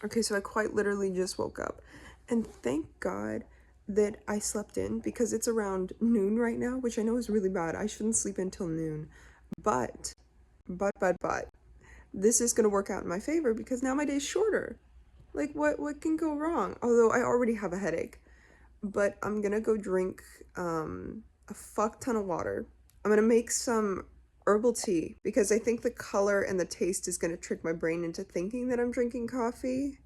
Okay, so I quite literally just woke up. And thank God that I slept in because it's around noon right now, which I know is really bad. I shouldn't sleep until noon. But, but, this is gonna work out in my favor because now my day's shorter. Like, what can go wrong? Although I already have a headache. But I'm gonna go drink a fuck ton of water. I'm gonna make some herbal tea because I think the color and the taste is gonna trick my brain into thinking that I'm drinking coffee.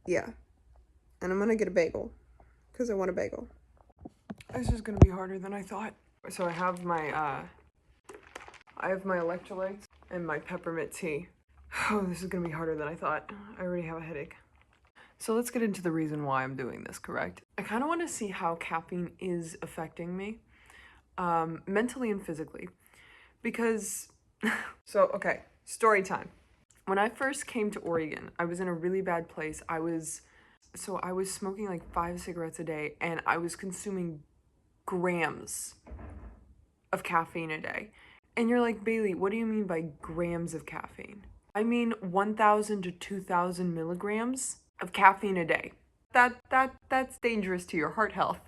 Yeah. And I'm gonna get a bagel because I want a bagel. This is gonna be harder than I thought. So I have my electrolytes and my peppermint tea. Oh, this is gonna be harder than I thought. I already have a headache. So let's get into the reason why I'm doing this, correct? I kind of want to see how caffeine is affecting me, mentally and physically. Because, okay, story time. When I first came to Oregon, I was in a really bad place. I was smoking like 5 cigarettes a day, and I was consuming grams of caffeine a day. And you're like, Bailey, what do you mean by grams of caffeine? I mean 1,000 to 2,000 milligrams of caffeine a day. That's dangerous to your heart health.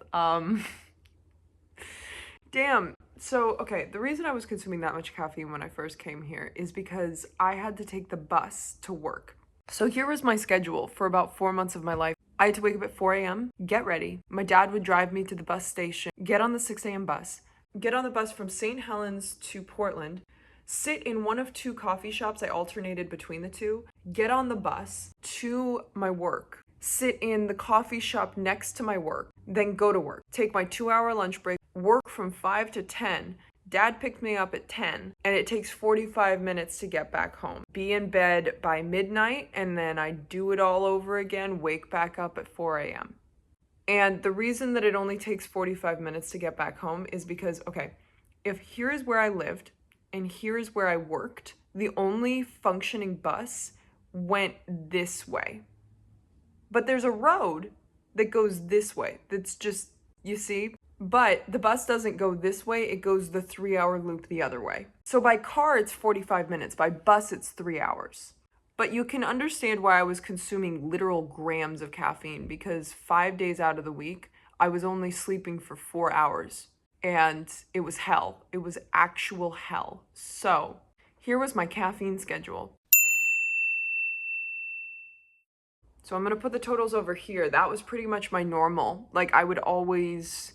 Damn. So, okay, the reason I was consuming that much caffeine when I first came here is because I had to take the bus to work. So here was my schedule for about 4 months of my life. I had to wake up at 4 a.m., get ready. My dad would drive me to the bus station, get on the 6 a.m. bus, get on the bus from St. Helens to Portland, sit in one of 2 coffee shops. I alternated between the 2, get on the bus to my work, sit in the coffee shop next to my work, then go to work, take my 2-hour lunch break, work from 5 to 10. Dad picked me up at 10, and it takes 45 minutes to get back home. Be in bed by midnight, and then I do it all over again, wake back up at 4 a.m. And the reason that it only takes 45 minutes to get back home is because, okay, if here is where I lived, and here is where I worked, the only functioning bus went this way. But there's a road that goes this way. That's just, you see? But the bus doesn't go this way, it goes the 3-hour loop the other way. So by car, it's 45 minutes. By bus, it's 3 hours. But you can understand why I was consuming literal grams of caffeine, because 5 days out of the week, I was only sleeping for 4 hours. And it was hell. It was actual hell. So here was my caffeine schedule. So I'm gonna put the totals over here. That was pretty much my normal. Like, I would always...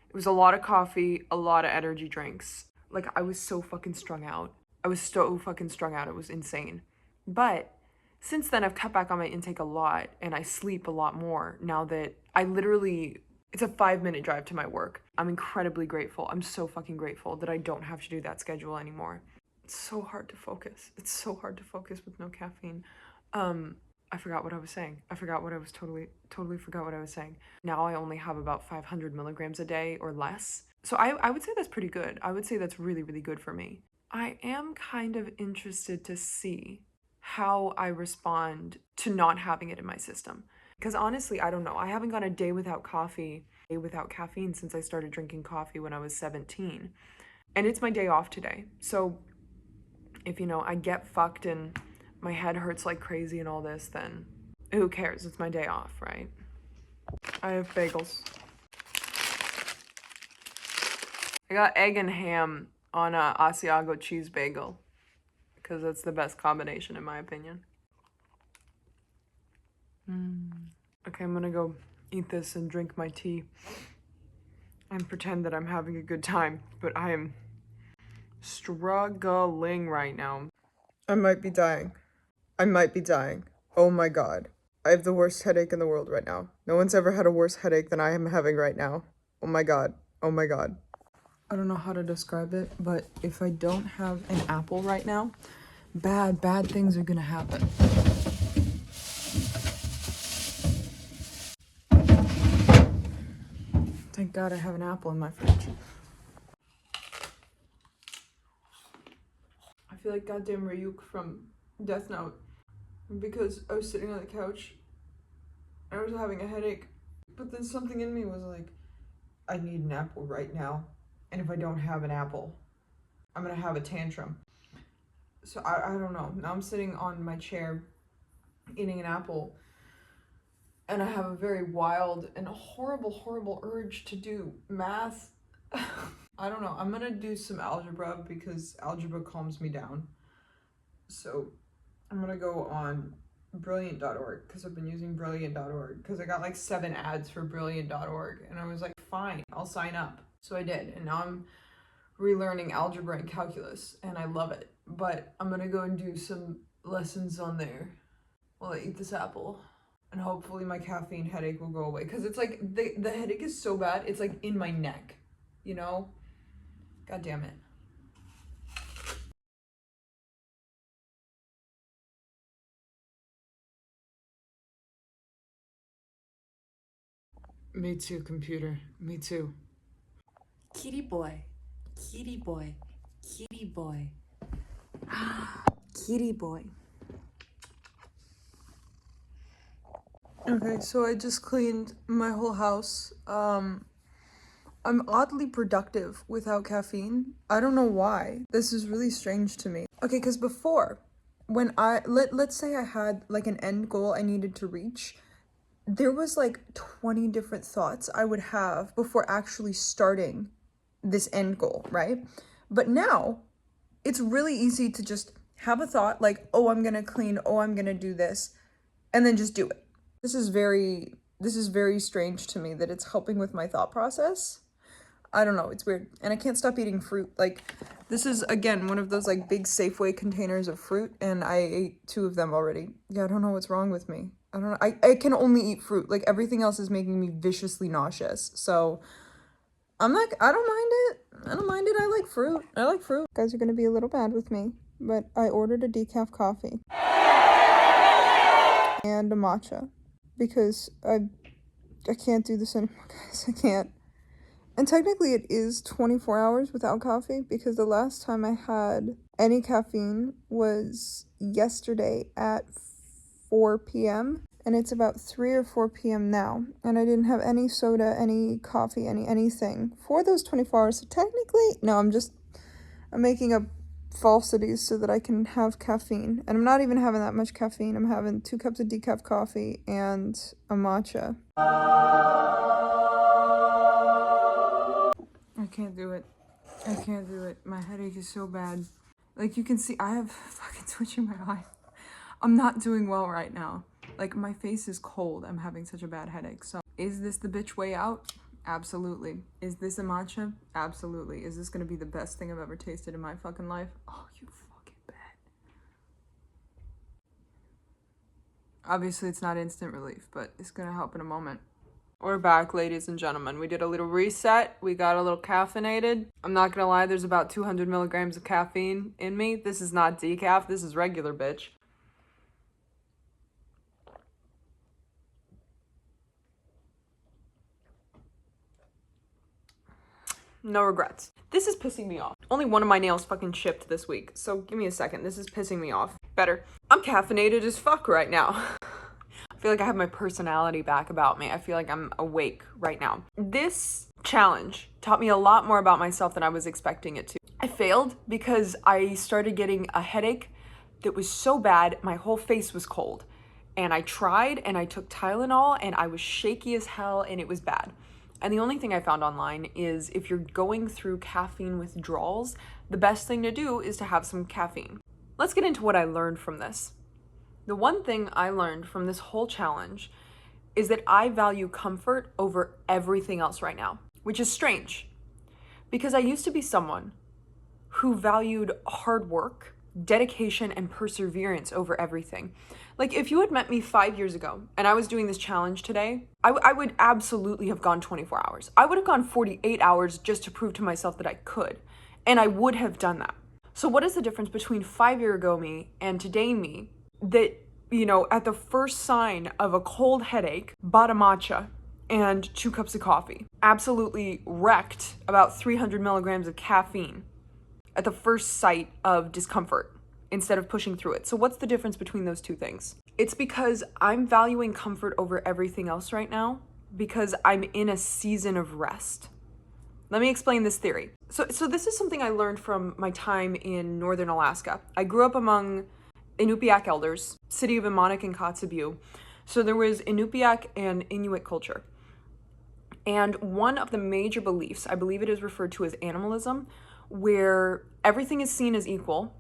It was a lot of coffee, a lot of energy drinks. Like, I was so fucking strung out. I was so fucking strung out. It was insane. But since then, I've cut back on my intake a lot, and I sleep a lot more now that I literally... It's a 5-minute drive to my work. I'm incredibly grateful. I'm so fucking grateful that I don't have to do that schedule anymore. It's so hard to focus. It's so hard to focus with no caffeine. I forgot what I was saying. Totally forgot what I was saying. Now I only have about 500 milligrams a day or less. So I would say that's pretty good. I would say that's really, really good for me. I am kind of interested to see how I respond to not having it in my system. Because honestly, I don't know. I haven't gone a day without caffeine since I started drinking coffee when I was 17. And it's my day off today. So if, I get fucked and my head hurts like crazy and all this, then who cares? It's my day off, right? I have bagels. I got egg and ham on a Asiago cheese bagel because that's the best combination in my opinion. Okay, I'm gonna go eat this and drink my tea and pretend that I'm having a good time, but I am struggling right now. I might be dying. Oh my God. I have the worst headache in the world right now. No one's ever had a worse headache than I am having right now. Oh my God. Oh my God. I don't know how to describe it, but if I don't have an apple right now, bad things are gonna happen. Thank God I have an apple in my fridge. I feel like goddamn Ryuk from Death Note because I was sitting on the couch and I was having a headache, but then something in me was like, I need an apple right now, and if I don't have an apple, I'm gonna have a tantrum. So I don't know. Now I'm sitting on my chair eating an apple, and I have a very wild and horrible urge to do math. I don't know. I'm gonna do some algebra because algebra calms me down. So I'm gonna go on brilliant.org because I've been using brilliant.org because I got like 7 ads for brilliant.org, and I was like, fine, I'll sign up. So I did, and now I'm relearning algebra and calculus, and I love it. But I'm gonna go and do some lessons on there while I eat this apple, and hopefully my caffeine headache will go away, because it's like the headache is so bad, it's like in my neck, you know? God damn it. Me too, computer. Me too. Kitty boy, kitty boy, kitty boy. Kitty boy. Okay, so I just cleaned my whole house. I'm oddly productive without caffeine. I don't know why. This is really strange to me. Okay, because before, when let's say I had like an end goal I needed to reach, there was like 20 different thoughts I would have before actually starting this end goal, right? But now it's really easy to just have a thought like, oh, I'm gonna clean, oh, I'm gonna do this, and then just do it. This is very strange to me that it's helping with my thought process. I don't know, it's weird. And I can't stop eating fruit. Like, this is, again, one of those, like, big Safeway containers of fruit, and I ate 2 of them already. Yeah, I don't know what's wrong with me. I don't know. I can only eat fruit. Like, everything else is making me viciously nauseous. So, I don't mind it. I don't mind it. I like fruit. I like fruit. You guys are gonna be a little mad with me, but I ordered a decaf coffee. And a matcha. Because I can't do this anymore, guys. I can't. And technically it is 24 hours without coffee, because the last time I had any caffeine was yesterday at 4 p.m. and it's about 3 or 4 p.m. now, and I didn't have any soda, any coffee, anything for those 24 hours. So technically, no, I'm making up falsities so that I can have caffeine, and I'm not even having that much caffeine. I'm having 2 cups of decaf coffee and a matcha. I can't do it. I can't do it. My headache is so bad. Like, you can see, I have fucking twitching my eye. I'm not doing well right now. Like, my face is cold. I'm having such a bad headache. So, is this the bitch way out? Absolutely. Is this a matcha? Absolutely. Is this gonna be the best thing I've ever tasted in my fucking life? Oh, you fucking bet. Obviously, it's not instant relief, but it's gonna help in a moment. We're back, ladies and gentlemen. We did a little reset. We got a little caffeinated. I'm not gonna lie, there's about 200 milligrams of caffeine in me. This is not decaf. This is regular, bitch. No regrets. This is pissing me off. Only one of my nails fucking chipped this week, so give me a second. This is pissing me off. Better. I'm caffeinated as fuck right now. I feel like I have my personality back about me. I feel like I'm awake right now. This challenge taught me a lot more about myself than I was expecting it to. I failed because I started getting a headache that was so bad, my whole face was cold. And I tried, and I took Tylenol, and I was shaky as hell, and it was bad. And the only thing I found online is if you're going through caffeine withdrawals, the best thing to do is to have some caffeine. Let's get into what I learned from this. The one thing I learned from this whole challenge is that I value comfort over everything else right now, which is strange because I used to be someone who valued hard work, dedication, and perseverance over everything. Like, if you had met me 5 years ago and I was doing this challenge today, I would absolutely have gone 24 hours. I would have gone 48 hours just to prove to myself that I could. And I would have done that. So what is the difference between 5 year ago me and today me that, you know, at the first sign of a cold headache, bought a matcha and 2 cups of coffee, absolutely wrecked about 300 milligrams of caffeine at the first sight of discomfort instead of pushing through it. So what's the difference between those two things? It's because I'm valuing comfort over everything else right now because I'm in a season of rest. Let me explain this theory. So this is something I learned from my time in northern Alaska. I grew up among Inupiaq elders, city of Imanik and Kotzebue. So there was Inupiaq and Inuit culture. And one of the major beliefs, I believe it is referred to as animalism, where everything is seen as equal.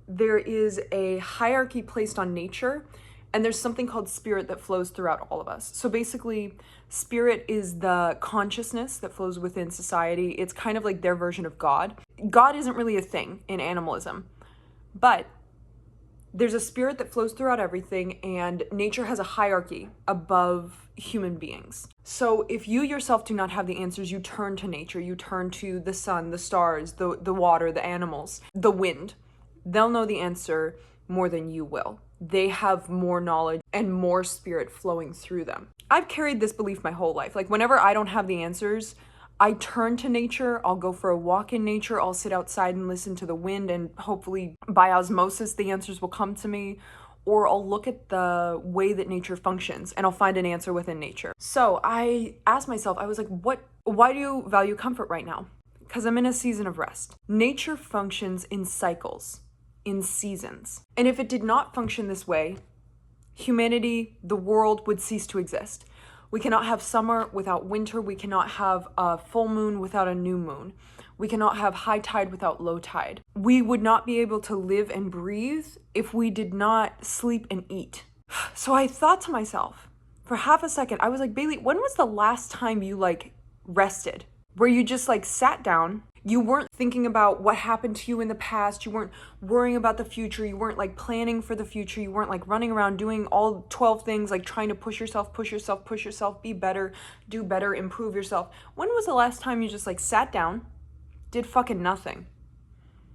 There is a hierarchy placed on nature, and there's something called spirit that flows throughout all of us. So basically, spirit is the consciousness that flows within society. It's kind of like their version of God. God isn't really a thing in animalism, but there's a spirit that flows throughout everything, and nature has a hierarchy above human beings. So if you yourself do not have the answers, you turn to nature. You turn to the sun, the stars, the water, the animals, the wind. They'll know the answer more than you will. They have more knowledge and more spirit flowing through them. I've carried this belief my whole life. Like whenever I don't have the answers, I turn to nature. I'll go for a walk in nature. I'll sit outside and listen to the wind, and hopefully by osmosis, the answers will come to me. Or I'll look at the way that nature functions and I'll find an answer within nature. So I asked myself, I was like, why do you value comfort right now? Because I'm in a season of rest. Nature functions in cycles, in seasons. And if it did not function this way, humanity, the world would cease to exist. We cannot have summer without winter. We cannot have a full moon without a new moon. We cannot have high tide without low tide. We would not be able to live and breathe if we did not sleep and eat. So I thought to myself, for half a second, I was like, Bailey, when was the last time you rested? Where you just sat down, you weren't thinking about what happened to you in the past, you weren't worrying about the future, you weren't planning for the future, you weren't running around doing all 12 things, trying to push yourself, be better, do better, improve yourself. When was the last time you just sat down, did fucking nothing?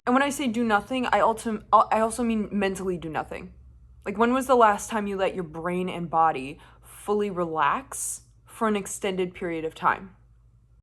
And when I say do nothing, I also mean mentally do nothing. When was the last time you let your brain and body fully relax for an extended period of time?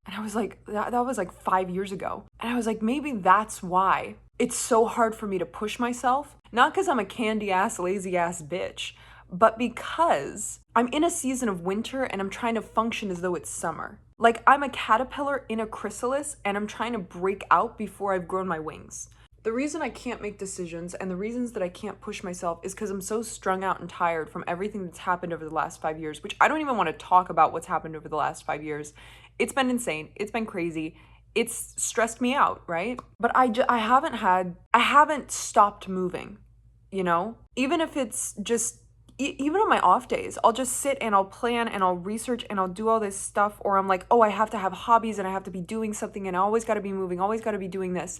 And I was like, that was 5 years ago. And I was like, maybe that's why it's so hard for me to push myself. Not because I'm a candy ass, lazy ass bitch, but because I'm in a season of winter and I'm trying to function as though it's summer. I'm a caterpillar in a chrysalis and I'm trying to break out before I've grown my wings. The reason I can't make decisions and the reasons that I can't push myself is because I'm so strung out and tired from everything that's happened over the last 5 years, which I don't even want to talk about what's happened over the last 5 years. It's been insane. It's been crazy. It's stressed me out, right? But I haven't stopped moving, Even if it's just, even on my off days, I'll just sit and I'll plan and I'll research and I'll do all this stuff, or I'm like, oh, I have to have hobbies and I have to be doing something and I always got to be moving, always got to be doing this.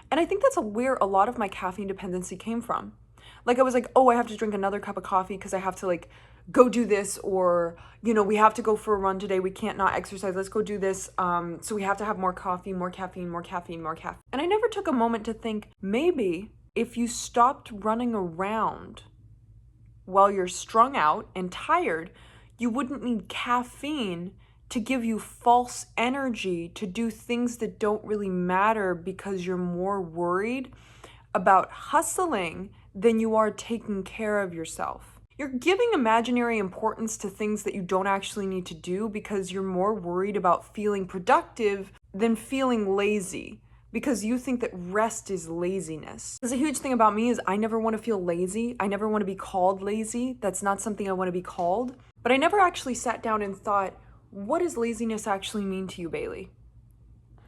And I think that's where a lot of my caffeine dependency came from. I was like, oh, I have to drink another cup of coffee because I have to go do this, or, we have to go for a run today. We can't not exercise. Let's go do this. So we have to have more coffee, more caffeine, more caffeine, more caffeine. And I never took a moment to think, maybe if you stopped running around while you're strung out and tired, you wouldn't need caffeine to give you false energy to do things that don't really matter because you're more worried about hustling than you are taking care of yourself. You're giving imaginary importance to things that you don't actually need to do because you're more worried about feeling productive than feeling lazy, because you think that rest is laziness. Because a huge thing about me is I never want to feel lazy. I never want to be called lazy. That's not something I want to be called. But I never actually sat down and thought, what does laziness actually mean to you, Bailey?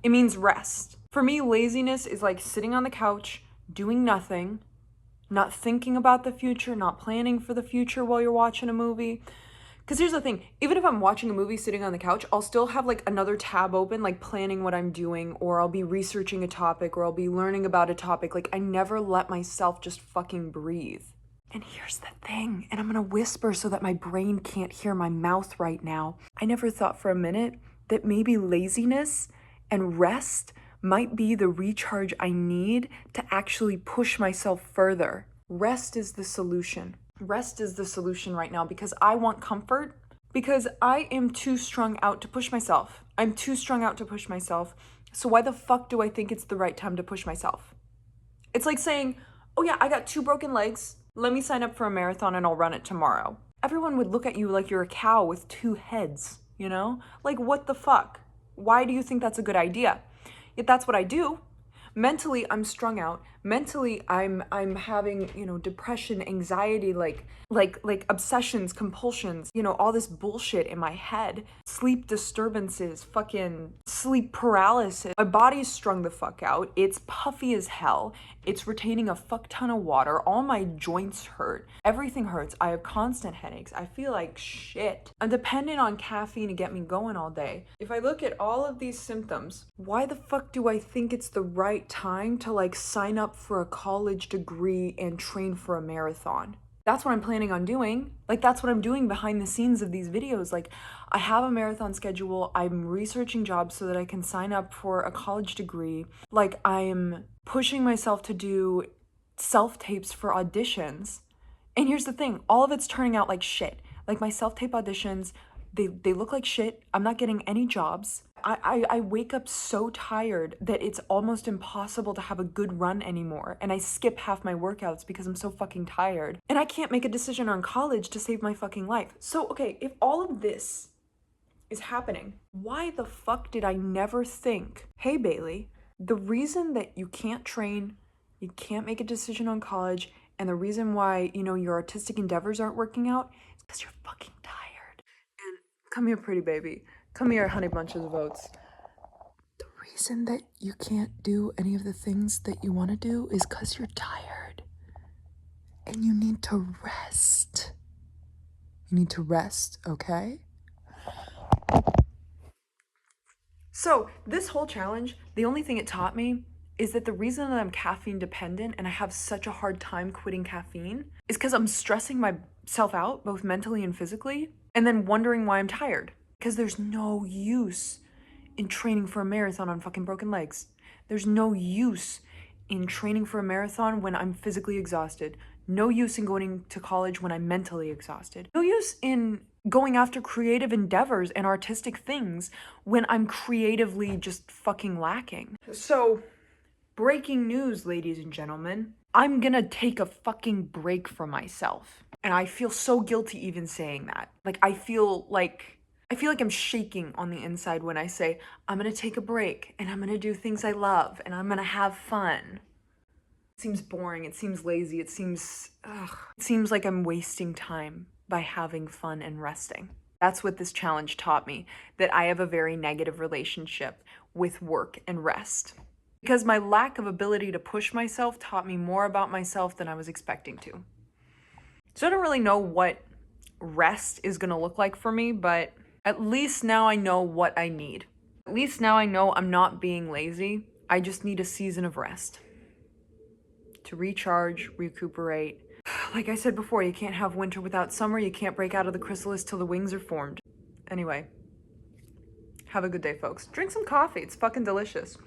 It means rest. For me, laziness is sitting on the couch, doing nothing, not thinking about the future, not planning for the future while you're watching a movie. Because here's the thing, even if I'm watching a movie sitting on the couch, I'll still have another tab open, planning what I'm doing, or I'll be researching a topic, or I'll be learning about a topic. I never let myself just fucking breathe. And here's the thing, and I'm gonna whisper so that my brain can't hear my mouth right now. I never thought for a minute that maybe laziness and rest might be the recharge I need to actually push myself further. Rest is the solution. Rest is the solution right now because I want comfort, because I am too strung out to push myself. I'm too strung out to push myself. So why the fuck do I think it's the right time to push myself? It's like saying, oh yeah, I got 2 broken legs. Let me sign up for a marathon and I'll run it tomorrow. Everyone would look at you like you're a cow with 2 heads, What the fuck? Why do you think that's a good idea? Yet that's what I do. Mentally, I'm strung out. Mentally, I'm having, you know, depression, anxiety, like obsessions, compulsions, you know, all this bullshit in my head. Sleep disturbances, fucking sleep paralysis. My body's strung the fuck out. It's puffy as hell. It's retaining a fuck ton of water. All my joints hurt. Everything hurts. I have constant headaches. I feel like shit. I'm dependent on caffeine to get me going all day. If I look at all of these symptoms, why the fuck do I think it's the right time to like sign up for a college degree and train for a marathon? That's what I'm planning on doing. Like, that's what I'm doing behind the scenes of these videos. Like, I have a marathon schedule. I'm researching jobs so that I can sign up for a college degree. Like, I'm pushing myself to do self-tapes for auditions. And here's the thing, all of it's turning out like shit. Like, my self-tape auditions, they look like shit. I'm not getting any jobs. I wake up so tired that it's almost impossible to have a good run anymore. And I skip half my workouts because I'm so fucking tired. And I can't make a decision on college to save my fucking life. So, okay, if all of this is happening, why the fuck did I never think, hey Bailey, the reason that you can't train, you can't make a decision on college, and the reason why, you know, your artistic endeavors aren't working out is because you're fucking tired. And come here, pretty baby. Come here, honey bunches of oats. The reason that you can't do any of the things that you want to do is because you're tired. And you need to rest. You need to rest, okay? So, this whole challenge, the only thing it taught me is that the reason that I'm caffeine dependent and I have such a hard time quitting caffeine is because I'm stressing myself out, both mentally and physically, and then wondering why I'm tired. Because there's no use in training for a marathon on fucking broken legs. There's no use in training for a marathon when I'm physically exhausted. No use in going to college when I'm mentally exhausted. No use in going after creative endeavors and artistic things when I'm creatively just fucking lacking. So, breaking news, ladies and gentlemen. I'm gonna take a fucking break from myself. And I feel so guilty even saying that. Like, I feel like I'm shaking on the inside when I say, I'm gonna take a break and I'm gonna do things I love and I'm gonna have fun. It seems boring, it seems lazy, it seems like I'm wasting time by having fun and resting. That's what this challenge taught me, that I have a very negative relationship with work and rest. Because my lack of ability to push myself taught me more about myself than I was expecting to. So I don't really know what rest is gonna look like for me, but at least now I know what I need. At least now I know I'm not being lazy. I just need a season of rest to recharge, recuperate. Like I said before, you can't have winter without summer. You can't break out of the chrysalis till the wings are formed. Anyway, have a good day, folks. Drink some coffee. It's fucking delicious.